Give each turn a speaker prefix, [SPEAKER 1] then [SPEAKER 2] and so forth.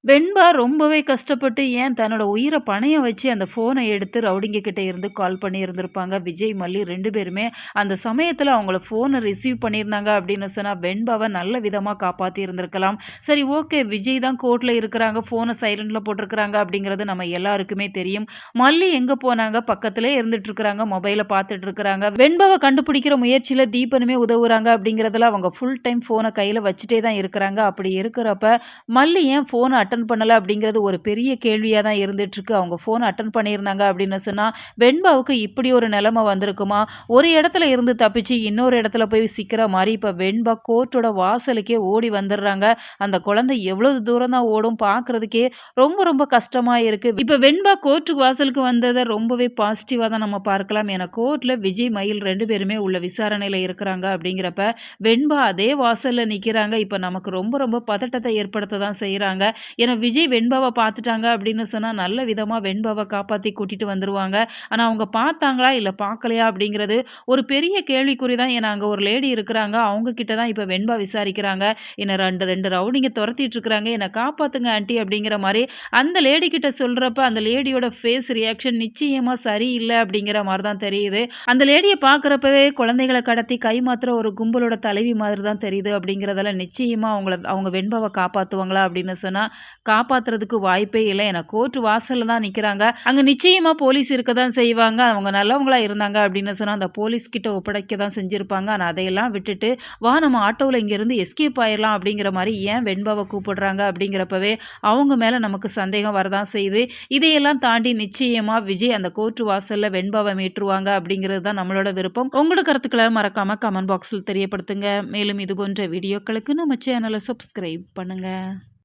[SPEAKER 1] வெண்பா ரொம்பவே கஷ்டப்பட்டு ஏன் தன்னோட உயிர பணயம் வச்சு அந்த ஃபோன எடுத்து ரவுடிங்க கிட்ட இருந்து கால் பண்ணியிருந்திருப்பாங்க. விஜய், மல்லி 2 பேருமே அந்த சமயத்துல அவங்கள ஃபோன ரிசீவ் பண்ணியிருந்தாங்க அப்படின்னு சொன்னா, வெண்பாவ நல்ல விதமா காப்பாத்தியிருந்திருக்கலாம். சரி, ஓகே, விஜய் தான் கோர்ட்ல இருக்கிறாங்க, ஃபோன சைலன்ட்ல போட்டிருக்கிறாங்க அப்படிங்கிறது நம்ம எல்லாருக்குமே தெரியும். மல்லி எங்க போனாங்க? பக்கத்திலே இருந்துட்டு இருக்கிறாங்க, மொபைல பார்த்துட்டு இருக்கிறாங்க. வெண்பாவ கண்டுபிடிக்கிற முயற்சியில தீபனுமே உதவுறாங்க அப்படிங்கிறதுல அவங்க ஃபுல் டைம் ஃபோன கையில வச்சுட்டே தான் இருக்கிறாங்க. அப்படி இருக்கிறப்ப மல்லி ஏன் ஃபோன அட்டெண்ட் பண்ணல அப்படிங்கிறது ஒரு பெரிய கேள்வியா தான் இருந்துட்டுருக்கு. அவங்க ஃபோன் அட்டெண்ட் பண்ணியிருந்தாங்க அப்படின்னு சொன்னா, வெண்பாவுக்கு இப்படி ஒரு நிலைமை வந்திருக்குமா? ஒரு இடத்துல இருந்து தப்பிச்சு இன்னொரு இடத்துல போய் சிக்கிற மாரி இப்ப வெண்பா கோர்ட்டோட வாசலுக்கே ஓடி வந்துடுறாங்க. அந்த குழந்தை எவ்வளவு தூரம் தான் ஓடும் பார்க்கறதுக்கே ரொம்ப ரொம்ப கஷ்டமா இருக்கு. இப்ப வெண்பா கோர்ட்டுக்கு வாசலுக்கு வந்தத ரொம்பவே பாசிட்டிவா தான் நம்ம பார்க்கலாம். ஏன்னா கோர்ட்ல விஜய், மயில் 2 பேருமே உள்ள விசாரணையில இருக்கிறாங்க அப்படிங்கிறப்ப, வெண்பா அதே வாசல்ல நிக்கிறாங்க. இப்ப நமக்கு ரொம்ப ரொம்ப பதட்டத்தை ஏற்படுத்த தான் செய்றாங்க. ஏன்னா விஜய் வெண்பாவ பார்த்துட்டாங்க அப்படின்னு சொன்னா, நல்ல விதமா வெண்பாவ காப்பாத்தி கூட்டிட்டு வந்துருவாங்க. ஆனா அவங்க பார்த்தாங்களா? இல்ல பார்க்கலையா? அப்படிங்கிறது ஒரு பெரிய கேள்விக்குறி தான். ஏன்னா அங்க ஒரு லேடி இருக்கிறாங்க. அவங்க கிட்ட தான் இப்ப வெண்பா விசாரிக்கிறாங்க. என்ன 2 ரவுடிங்க தொரத்திட்டு இருக்கிறாங்க. என்ன காப்பாத்துங்க ஆன்டி அப்படிங்கிற மாரி அந்த லேடி கிட்ட சொல்றப்ப, அந்த லேடியோட ஃபேஸ் ரியாக்ஷன் நிச்சயமா சரியில்ல அப்படிங்கிற மாரி தான் தெரியுது. அந்த லேடிய பார்க்குறப்பவே குழந்தைகள கடத்தி கைமாத்துற ஒரு கும்பலோட தலைவி மாதிரி தான் தெரியுது அப்படிங்கிறதால நிச்சயமா அவங்க வெண்பாவ காப்பாத்துவாங்களா அப்படின்னு சொன்னா, காப்பாத்துறதுக்கு வாய்ப்பே இல்ல. ஏன்னா கோர்ட் வாசல்ல தான் நிக்கிறாங்க. அங்க நிச்சயமா போலீஸ் இருக்க தான் செய்வாங்க. அவங்க நல்லவங்களா இருந்தாங்க அப்படின்னு சொன்னா, அந்த போலீஸ் கிட்ட ஒப்படைக்க தான் செஞ்சிருப்பாங்க. ஆனா அதையெல்லாம் விட்டுட்டு, "வா நம்ம ஆட்டோல இங்கேருந்து எஸ்கேப் ஆயிரலாம்" அப்படிங்கிற மாரி ஏன் வெண்பாவ கூப்பிடுறாங்க அப்படிங்கிறப்பவே, அவங்க மேல நமக்கு சந்தேகம் வரதான் செய்யுது. இதையெல்லாம் தாண்டி நிச்சயமா விஜய் அந்த கோர்ட் வாசல்ல வெண்பாவ மீட்டுருவாங்க அப்படிங்கிறது தான் நம்மளோட விருப்பம். உங்களோட கருத்துக்கள மறக்காம கமெண்ட் பாக்ஸ்ல தெரியப்படுத்துங்க. மேலும் இது போன்ற வீடியோக்களுக்கு நம்ம சேனல சப்ஸ்கிரைப் பண்ணுங்க.